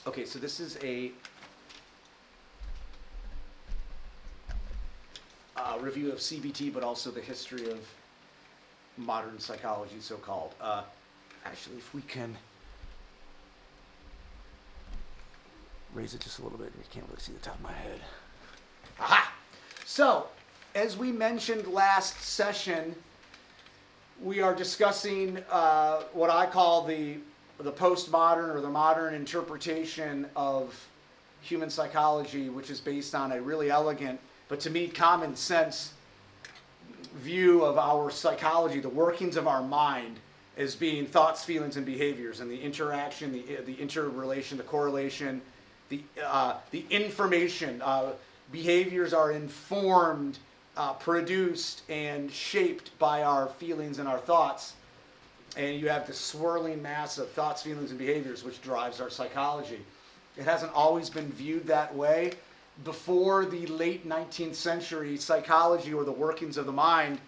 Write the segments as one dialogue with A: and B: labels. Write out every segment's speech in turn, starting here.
A: Okay, so this is a review of CBT, but also the history of modern psychology, so-called. Actually, if we can raise it just a little bit, you can't really see the top of my head. Aha! So, as we mentioned last session, we are discussing what I call the postmodern or the modern interpretation of human psychology, which is based on a really elegant, but to me common sense view of our psychology, the workings of our mind, as being thoughts, feelings, and behaviors, and the interaction, the interrelation, the correlation, the information. Behaviors are informed, produced, and shaped by our feelings and our thoughts. And you have the swirling mass of thoughts, feelings, and behaviors, which drives our psychology. It hasn't always been viewed that way. Before the late 19th century, psychology, or the workings of the mind,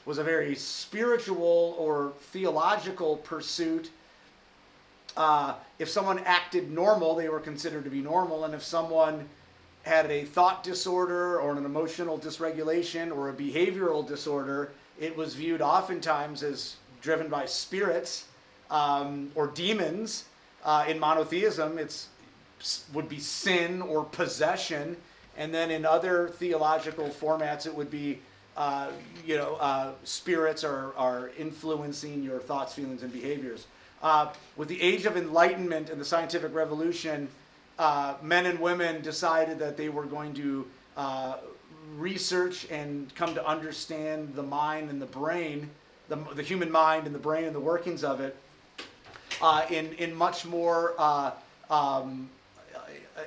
A: was a very spiritual or theological pursuit. If someone acted normal, they were considered to be normal. And if someone had a thought disorder or an emotional dysregulation or a behavioral disorder, it was viewed oftentimes as driven by spirits or demons. In monotheism, would be sin or possession, and then in other theological formats, it would be spirits are influencing your thoughts, feelings, and behaviors. With the age of enlightenment and the scientific revolution, men and women decided that they were going to research and come to understand the mind and the brain, the human mind and the brain and the workings of it in much more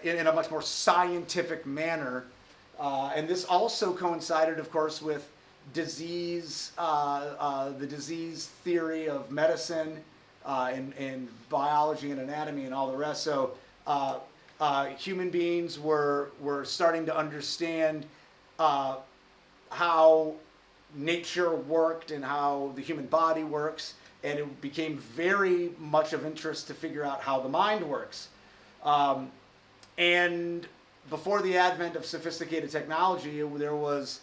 A: in a much more scientific manner. And this also coincided, of course, with disease, the disease theory of medicine and biology and anatomy and all the rest. So human beings were starting to understand how nature worked and how the human body works, and it became very much of interest to figure out how the mind works. And before the advent of sophisticated technology, it was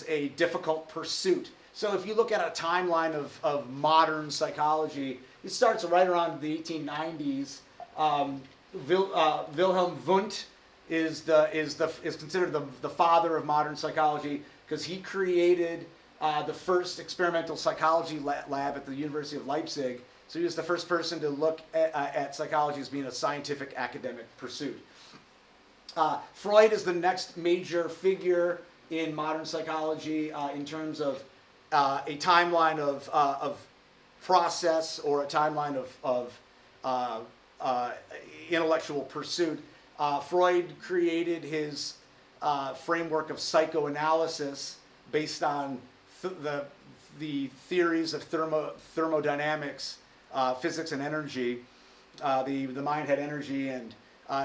A: a difficult pursuit. So if you look at a timeline of modern psychology, it starts right around the 1890s. Wilhelm Wundt is considered the father of modern psychology, because he created the first experimental psychology lab at the University of Leipzig. So he was the first person to look at psychology as being a scientific academic pursuit. Freud is the next major figure in modern psychology in terms of a timeline of process, or a timeline of intellectual pursuit. Freud created his framework of psychoanalysis based on the theories of thermodynamics, physics and energy. The mind had energy, and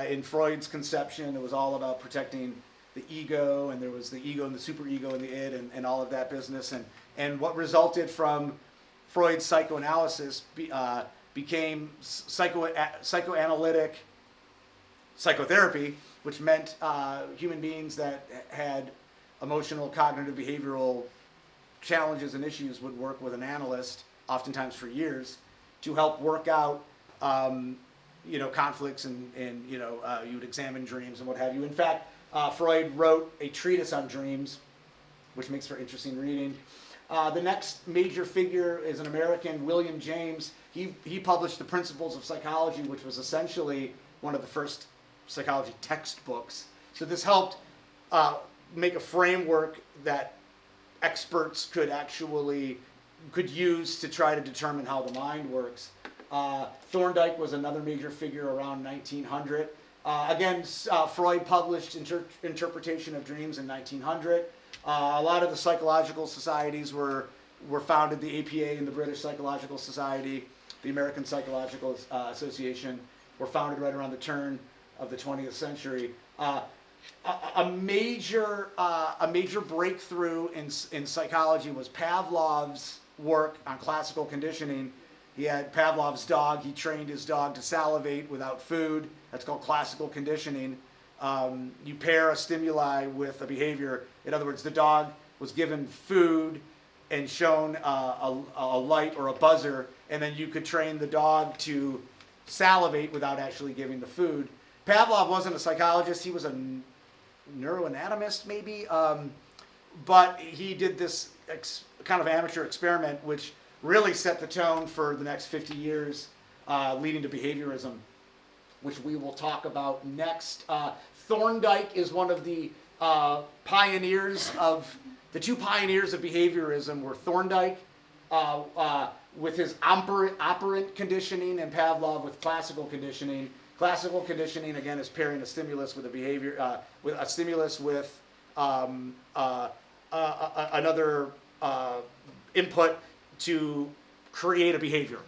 A: in Freud's conception, it was all about protecting the ego, and there was the ego and the superego and the id and all of that business. And what resulted from Freud's psychoanalysis became psychoanalytic psychotherapy, which meant human beings that had emotional, cognitive, behavioral challenges and issues would work with an analyst, oftentimes for years, to help work out conflicts, and you would examine dreams and what have you. In fact, Freud wrote a treatise on dreams, which makes for interesting reading. The next major figure is an American, William James. He published The Principles of Psychology, which was essentially one of the first psychology textbooks. So this helped make a framework that experts could use to try to determine how the mind works. Thorndike was another major figure around 1900. Again, Freud published Interpretation of Dreams in 1900. A lot of the psychological societies were founded. The APA and the British Psychological Society, the American Psychological Association, were founded right around the turn of the 20th century. A major breakthrough in psychology was Pavlov's work on classical conditioning. He had Pavlov's dog. He trained his dog to salivate without food. That's called classical conditioning. You pair a stimuli with a behavior. In other words, the dog was given food and shown a light or a buzzer, and then you could train the dog to salivate without actually giving the food. Pavlov wasn't a psychologist. He was a neuroanatomist, maybe. But he did this kind of amateur experiment, which really set the tone for the next 50 years, leading to behaviorism, which we will talk about next. Thorndike is one of the pioneers of, the two pioneers of behaviorism were Thorndike with his operant conditioning and Pavlov with classical conditioning. Classical conditioning, again, is pairing a stimulus with a behavior, with a stimulus with another input to create a behavior.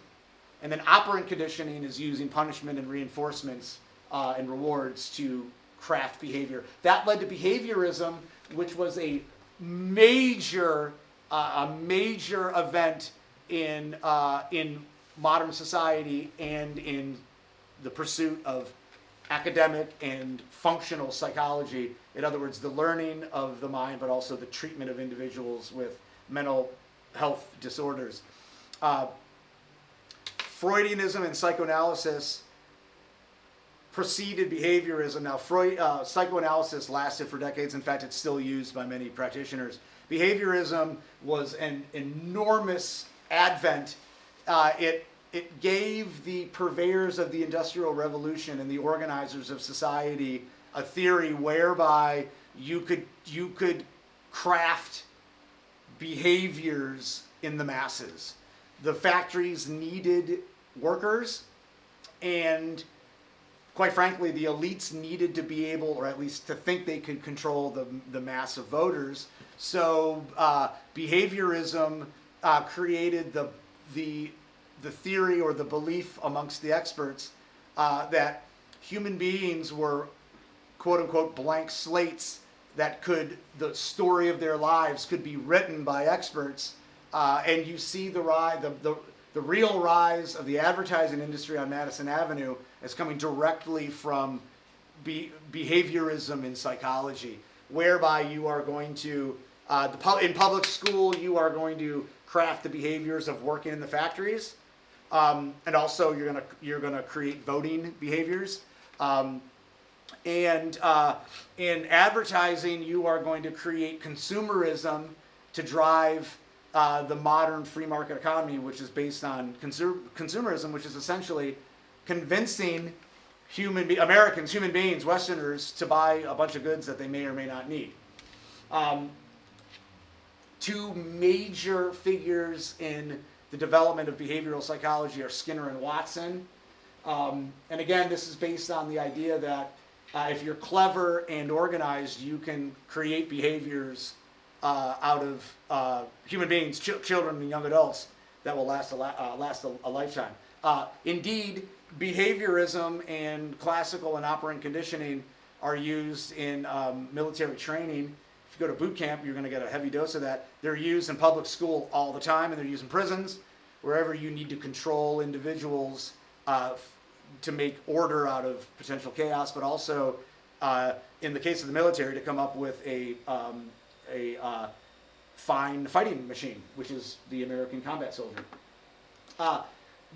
A: And then operant conditioning is using punishment and reinforcements and rewards to craft behavior. That led to behaviorism, which was a major event in modern society and in the pursuit of academic and functional psychology. In other words, the learning of the mind, but also the treatment of individuals with mental health disorders. Freudianism and psychoanalysis preceded behaviorism. Now, psychoanalysis lasted for decades. In fact, it's still used by many practitioners. Behaviorism was an enormous advent. It gave the purveyors of the Industrial Revolution and the organizers of society a theory whereby you could craft behaviors in the masses. The factories needed workers, and quite frankly, the elites needed to be able, or at least to think they could control the mass of voters. So behaviorism created the theory or the belief amongst the experts that human beings were quote unquote blank slates that the story of their lives could be written by experts. And you see the real rise of the advertising industry on Madison Avenue as coming directly from behaviorism in psychology, whereby you are going to, in public school, you are going to craft the behaviors of working in the factories. And also you're gonna create voting behaviors. And in advertising, you are going to create consumerism to drive the modern free market economy, which is based on consumerism, which is essentially convincing Americans, human beings, Westerners, to buy a bunch of goods that they may or may not need. Two major figures in the development of behavioral psychology are Skinner and Watson. And again, this is based on the idea that if you're clever and organized, you can create behaviors out of human beings, children and young adults, that will last a lifetime. Indeed, behaviorism and classical and operant conditioning are used in military training. If you go to boot camp, you're going to get a heavy dose of that. They're used in public school all the time, and they're used in prisons, wherever you need to control individuals to make order out of potential chaos, but also, in the case of the military, to come up with a fine fighting machine, which is the American combat soldier.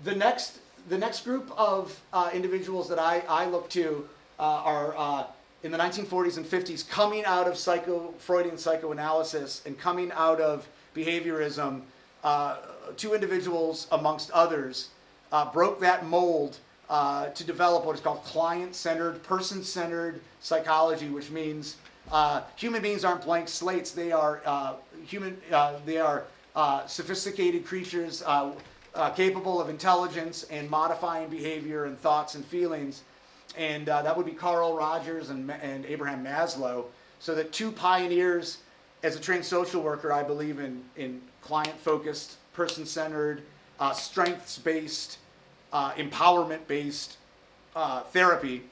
A: The next group of individuals that I look to are in the 1940s and 50s, coming out of Freudian psychoanalysis and coming out of behaviorism. Two individuals, amongst others, broke that mold to develop what is called client-centered, person-centered psychology, which means human beings aren't blank slates. They are sophisticated creatures capable of intelligence and modifying behavior and thoughts and feelings. And that would be Carl Rogers and Abraham Maslow. So that two pioneers, as a trained social worker, I believe in client-focused, person-centered, strengths-based, empowerment-based therapy,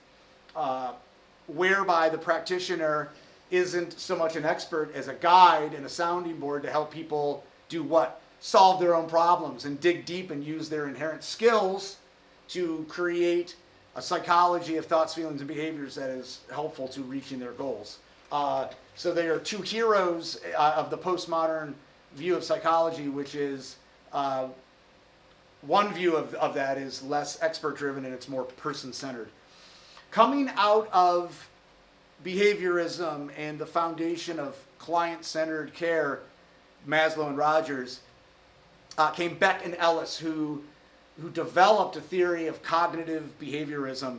A: whereby the practitioner isn't so much an expert as a guide and a sounding board to help people do what? solve their own problems and dig deep and use their inherent skills to create a psychology of thoughts, feelings, and behaviors that is helpful to reaching their goals. So they are two heroes of the postmodern view of psychology, which is one view of that is less expert-driven and it's more person-centered. Coming out of behaviorism and the foundation of client-centered care, Maslow and Rogers, came Beck and Ellis, who developed a theory of cognitive behaviorism.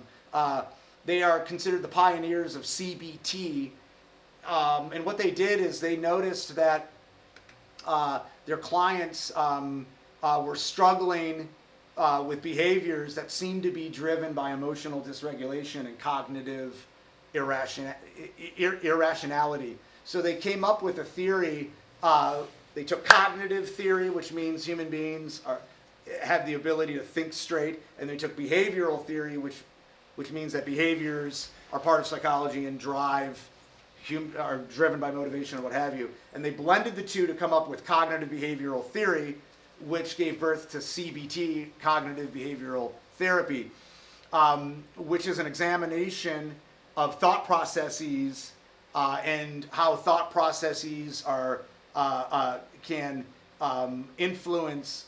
A: They are considered the pioneers of CBT. And what they did is they noticed that their clients were struggling with behaviors that seemed to be driven by emotional dysregulation and cognitive irrationality. So they came up with a theory. They took cognitive theory, which means human beings have the ability to think straight, and they took behavioral theory, which means that behaviors are part of psychology and are driven by motivation or what have you. And they blended the two to come up with cognitive behavioral theory, which gave birth to CBT, cognitive behavioral therapy, which is an examination of thought processes and how thought processes can influence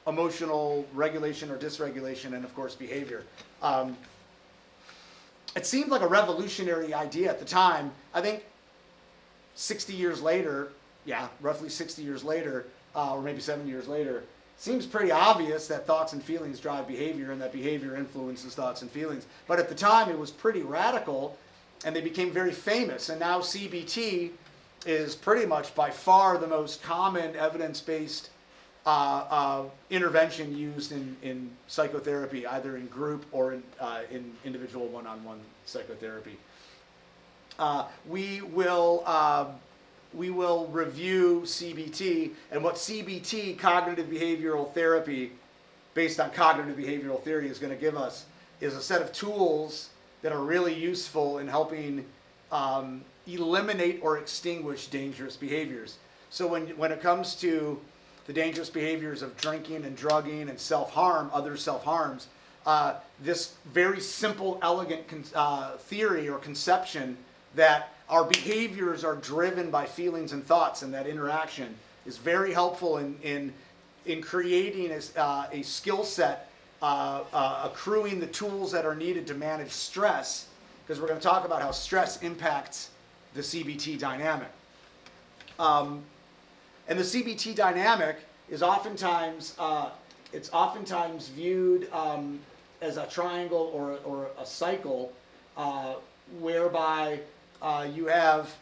A: emotional regulation or dysregulation, and of course behavior. It seemed like a revolutionary idea at the time. I think 60 years later, roughly 60 years later, or maybe 70 years later, it seems pretty obvious that thoughts and feelings drive behavior and that behavior influences thoughts and feelings. But at the time, it was pretty radical, and they became very famous. And now CBT is pretty much by far the most common evidence-based intervention used in psychotherapy, either in group or in individual one-on-one psychotherapy. We will review CBT, and what CBT, cognitive behavioral therapy, based on cognitive behavioral theory, is going to give us is a set of tools that are really useful in helping eliminate or extinguish dangerous behaviors. So when it comes to the dangerous behaviors of drinking and drugging and self-harm, other self-harms, this very simple, elegant theory or conception that our behaviors are driven by feelings and thoughts, and that interaction is very helpful in creating a skill set, accruing the tools that are needed to manage stress, because we're going to talk about how stress impacts the CBT dynamic. And the CBT dynamic is oftentimes viewed as a triangle or a cycle, whereby you have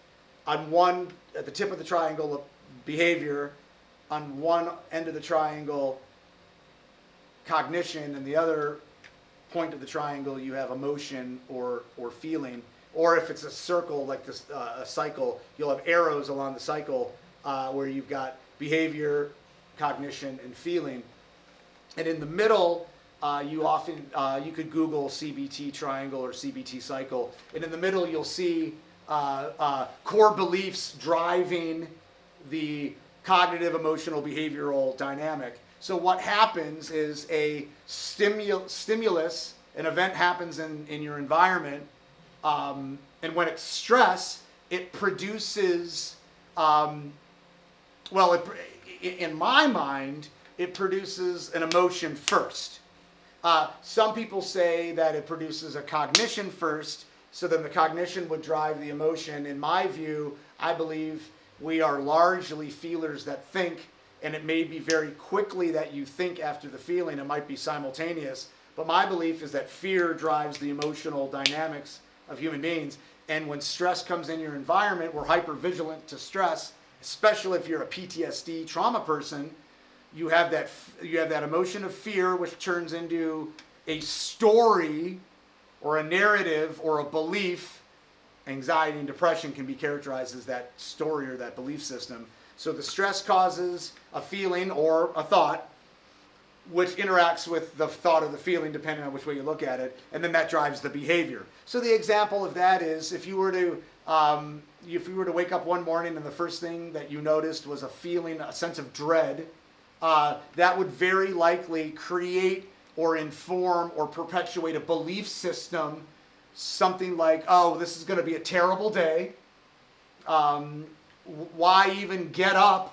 A: at the tip of the triangle behavior, on one end of the triangle cognition, and the other point of the triangle you have emotion or feeling. Or if it's a circle like this, a cycle, you'll have arrows along the cycle where you've got behavior, cognition, and feeling. And in the middle, you could Google CBT triangle or CBT cycle, and in the middle you'll see core beliefs driving the cognitive, emotional, behavioral dynamic. So what happens is a stimulus, an event happens in your environment, and when it's stress, it produces, in my mind, it produces an emotion first. Some people say that it produces a cognition first, so then the cognition would drive the emotion. In my view, I believe we are largely feelers that think, and it may be very quickly that you think after the feeling. It might be simultaneous. But my belief is that fear drives the emotional dynamics of human beings. And when stress comes in your environment, we're hypervigilant to stress, especially if you're a PTSD trauma person. You have that emotion of fear, which turns into a story or a narrative or a belief. Anxiety and depression can be characterized as that story or that belief system. So the stress causes a feeling or a thought, which interacts with the thought or the feeling, depending on which way you look at it, and then that drives the behavior. So the example of that is if you were to wake up one morning and the first thing that you noticed was a feeling, a sense of dread, that would very likely create or inform or perpetuate a belief system, something like, oh, this is going to be a terrible day. Why even get up?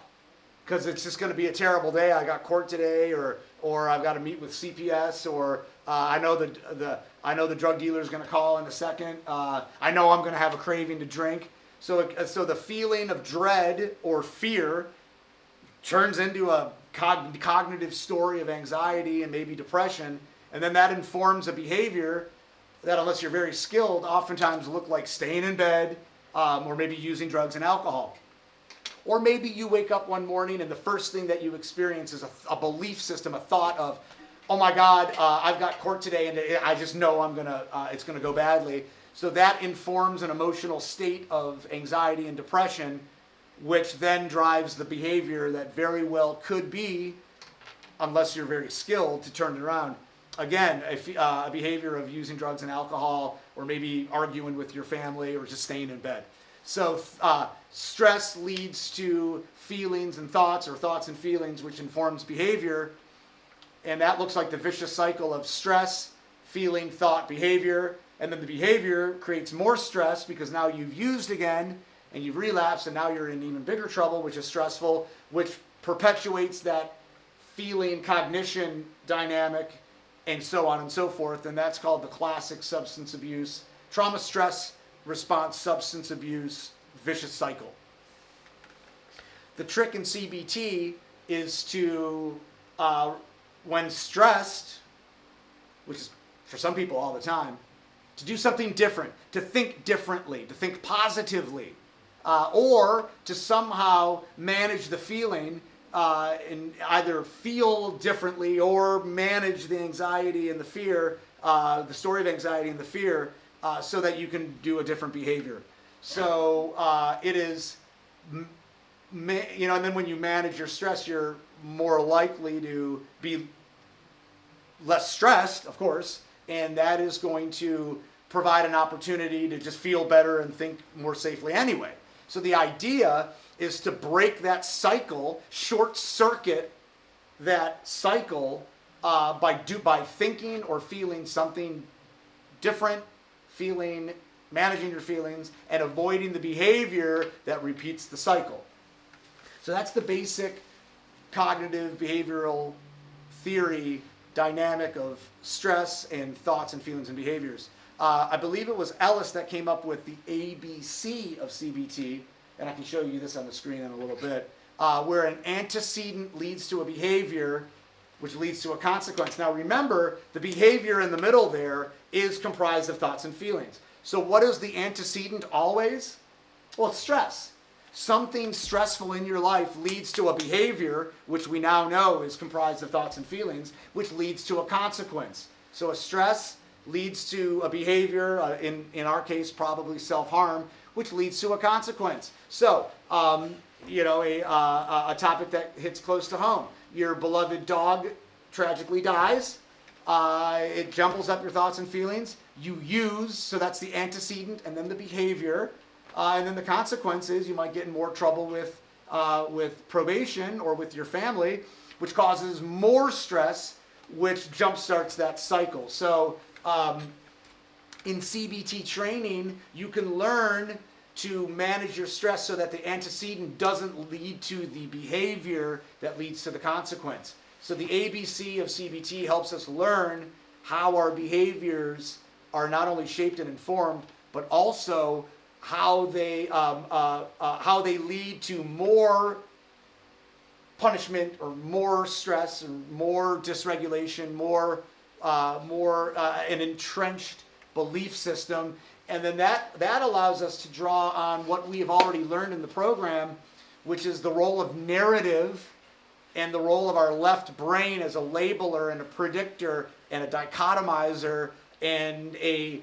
A: Because it's just going to be a terrible day. I got court today, or I've got to meet with CPS, or I know the drug dealer is going to call in a second. I know I'm going to have a craving to drink. So the feeling of dread or fear turns into a cognitive story of anxiety and maybe depression, and then that informs a behavior that, unless you're very skilled, oftentimes look like staying in bed, or maybe using drugs and alcohol. Or maybe you wake up one morning and the first thing that you experience is a belief system, a thought of, oh my God, I've got court today and I just know it's gonna go badly. So that informs an emotional state of anxiety and depression, which then drives the behavior that very well could be, unless you're very skilled, to turn it around. Again, a behavior of using drugs and alcohol, or maybe arguing with your family, or just staying in bed. So stress leads to feelings and thoughts, or thoughts and feelings, which informs behavior. And that looks like the vicious cycle of stress, feeling, thought, behavior. And then the behavior creates more stress because now you've used again and you've relapsed, and now you're in even bigger trouble, which is stressful, which perpetuates that feeling cognition dynamic, and so on and so forth. And that's called the classic substance abuse, trauma stress response substance abuse vicious cycle. The trick in CBT is to, when stressed, which is for some people all the time, to do something different, to think differently, to think positively, or to somehow manage the feeling, and either feel differently or manage the anxiety and the fear, the story of anxiety and the fear, so that you can do a different behavior. So it is, and then when you manage your stress, you're more likely to be less stressed, of course, and that is going to provide an opportunity to just feel better and think more safely anyway. So the idea is to break that cycle, short circuit that cycle by thinking or feeling something different, managing your feelings, and avoiding the behavior that repeats the cycle. So that's the basic cognitive behavioral theory dynamic of stress and thoughts and feelings and behaviors. I believe it was Ellis that came up with the ABC of CBT, and I can show you this on the screen in a little bit, where an antecedent leads to a behavior, which leads to a consequence. Now remember, the behavior in the middle there is comprised of thoughts and feelings. So what is the antecedent always? Well, it's stress. Something stressful in your life leads to a behavior, which we now know is comprised of thoughts and feelings, which leads to a consequence. So a stress leads to a behavior, in our case probably self-harm, which leads to a consequence. So, a topic that hits close to home. Your beloved dog tragically dies. It jumbles up your thoughts and feelings. You use, so that's the antecedent, and then the behavior. And then the consequence is you might get in more trouble with probation or with your family, which causes more stress, which jumpstarts that cycle. So in CBT training, you can learn to manage your stress so that the antecedent doesn't lead to the behavior that leads to the consequence. So the ABC of CBT helps us learn how our behaviors are not only shaped and informed, but also how they lead to more punishment or more stress or more dysregulation, more an entrenched belief system. And then that allows us to draw on what we have already learned in the program, which is the role of narrative and the role of our left brain as a labeler and a predictor and a dichotomizer, and the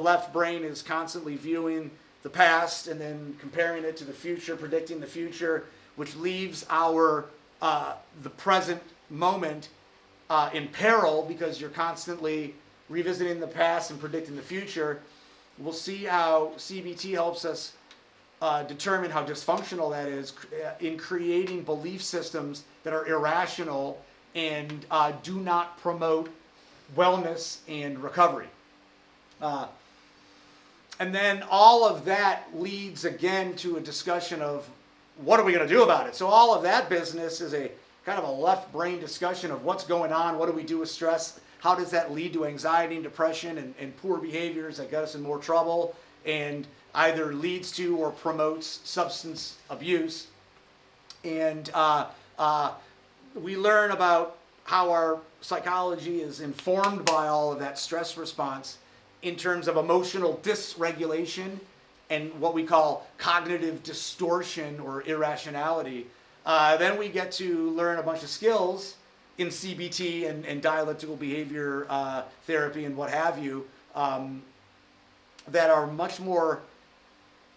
A: left brain is constantly viewing the past and then comparing it to the future, predicting the future, which leaves the present moment in peril because you're constantly revisiting the past and predicting the future. We'll see how CBT helps us determine how dysfunctional that is in creating belief systems that are irrational and do not promote wellness and recovery. And then all of that leads again to a discussion of what are we going to do about it? So all of that business is a kind of a left brain discussion of what's going on, what do we do with stress, how does that lead to anxiety and depression and poor behaviors that get us in more trouble and either leads to or promotes substance abuse. And we learn about how our psychology is informed by all of that stress response in terms of emotional dysregulation and what we call cognitive distortion or irrationality. Then we get to learn a bunch of skills in CBT and dialectical behavior therapy and what have you that are much more,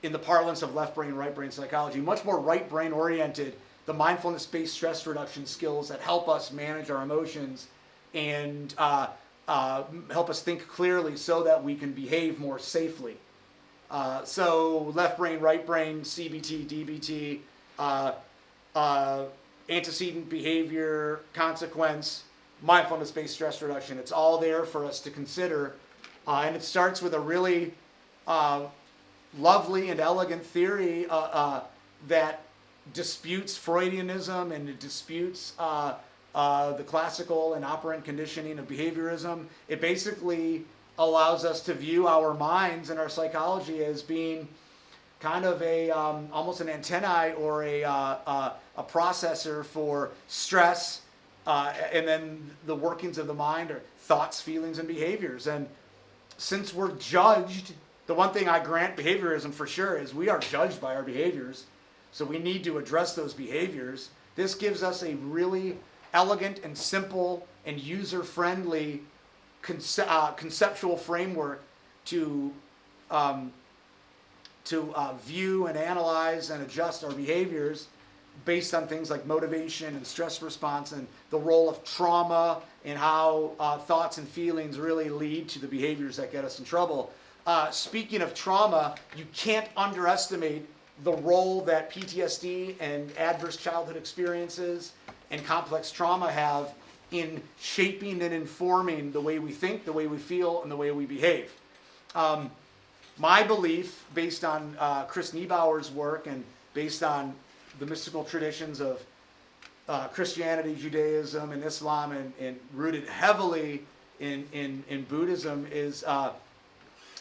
A: in the parlance of left brain, right brain psychology, much more right brain oriented, the mindfulness-based stress reduction skills that help us manage our emotions and help us think clearly so that we can behave more safely. So left brain, right brain, CBT, DBT, antecedent behavior, consequence, mindfulness-based stress reduction. It's all there for us to consider. And it starts with a really lovely and elegant theory that disputes Freudianism and it disputes the classical and operant conditioning of behaviorism. It basically allows us to view our minds and our psychology as being kind of a almost an antennae or a processor for stress, and then the workings of the mind are thoughts, feelings, and behaviors. And since we're judged, the one thing I grant behaviorism for sure is we are judged by our behaviors. So we need to address those behaviors. This gives us a really elegant and simple and user-friendly conceptual framework to view and analyze and adjust our behaviors based on things like motivation and stress response and the role of trauma and how thoughts and feelings really lead to the behaviors that get us in trouble. Speaking of trauma, you can't underestimate the role that PTSD and adverse childhood experiences and complex trauma have in shaping and informing the way we think, the way we feel, and the way we behave. My belief, based on Chris Niebauer's work and based on the mystical traditions of Christianity, Judaism, and Islam, and rooted heavily in Buddhism, is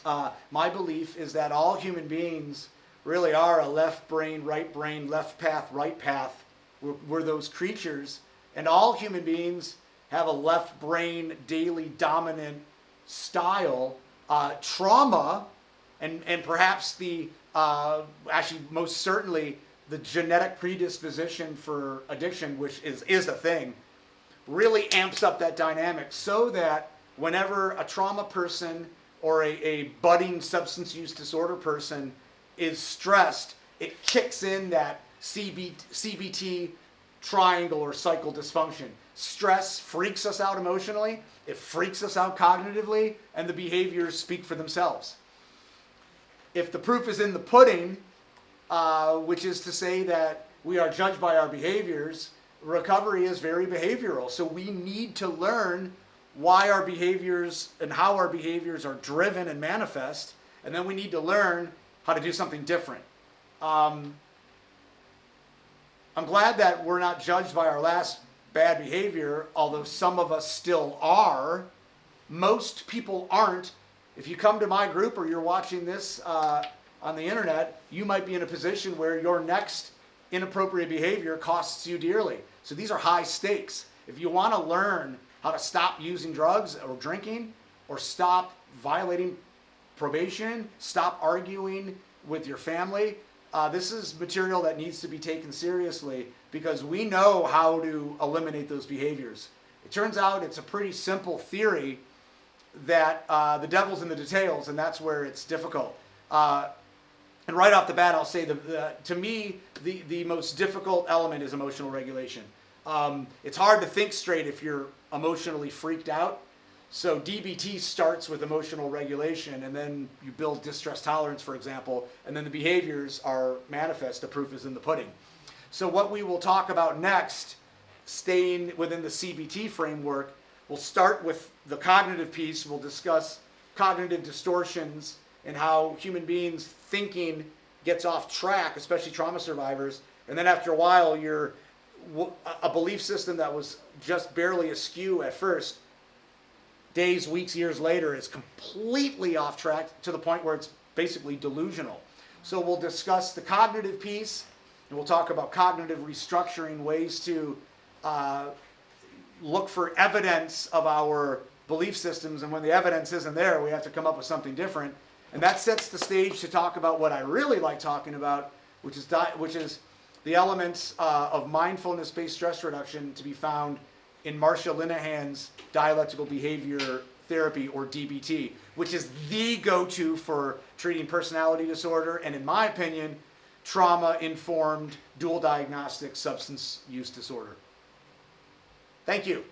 A: my belief is that all human beings really are a left brain, left path, right path. We're those creatures. And all human beings have a left brain, daily dominant style. Trauma, and perhaps actually most certainly the genetic predisposition for addiction, which is the thing, really amps up that dynamic so that whenever a trauma person or a budding substance use disorder person is stressed, it kicks in that CBT triangle or cycle dysfunction. Stress freaks us out emotionally, it freaks us out cognitively, and the behaviors speak for themselves. If the proof is in the pudding, which is to say that we are judged by our behaviors, recovery is very behavioral. So we need to learn why our behaviors and how our behaviors are driven and manifest, and then we need to learn how to do something different. I'm glad that we're not judged by our last bad behavior, although some of us still are. Most people aren't. If you come to my group or you're watching this on the internet, you might be in a position where your next inappropriate behavior costs you dearly. So these are high stakes. If you want to learn how to stop using drugs or drinking, or stop violating probation, stop arguing with your family, this is material that needs to be taken seriously because we know how to eliminate those behaviors. It turns out it's a pretty simple theory that the devil's in the details, and that's where it's difficult. And right off the bat, I'll say, to me, the most difficult element is emotional regulation. It's hard to think straight if you're emotionally freaked out. So DBT starts with emotional regulation, and then you build distress tolerance, for example, and then the behaviors are manifest. The proof is in the pudding. So what we will talk about next, staying within the CBT framework, we'll start with the cognitive piece. We'll discuss cognitive distortions and how human beings' thinking gets off track, especially trauma survivors. And then after a while, a belief system that was just barely askew at first, days, weeks, years later, is completely off track to the point where it's basically delusional. So we'll discuss the cognitive piece, and we'll talk about cognitive restructuring, ways to look for evidence of our belief systems, and when the evidence isn't there, we have to come up with something different. And that sets the stage to talk about what I really like talking about, which is the elements of mindfulness-based stress reduction to be found in Marsha Linehan's dialectical behavior therapy, or DBT, which is the go-to for treating personality disorder and, in my opinion, trauma-informed dual diagnostic substance use disorder. Thank you.